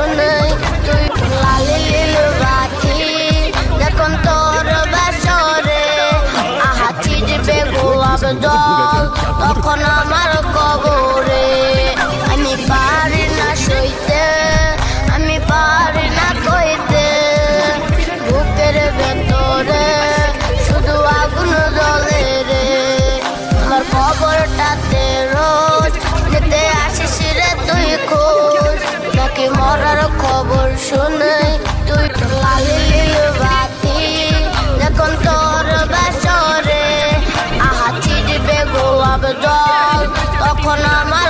শুনে তুই লালি লীল বাতি যখন তোর বাসরে আহা ছিড়বে গোলাপ জল তখন আমার কবরে আমি পারি না সইতে আমি পারি না কইতে বুকের ভেতরে শুধু আগুন জ্বলে রে আমার কবরটাতে রোজ যেতে আসিস রে তুই খোঁজ নাকি মরার খবর শুনে তুই লালি লীল বাতি যখন তোর বাসরে আহা ছিড়বে গোলাপ জল তখন আমার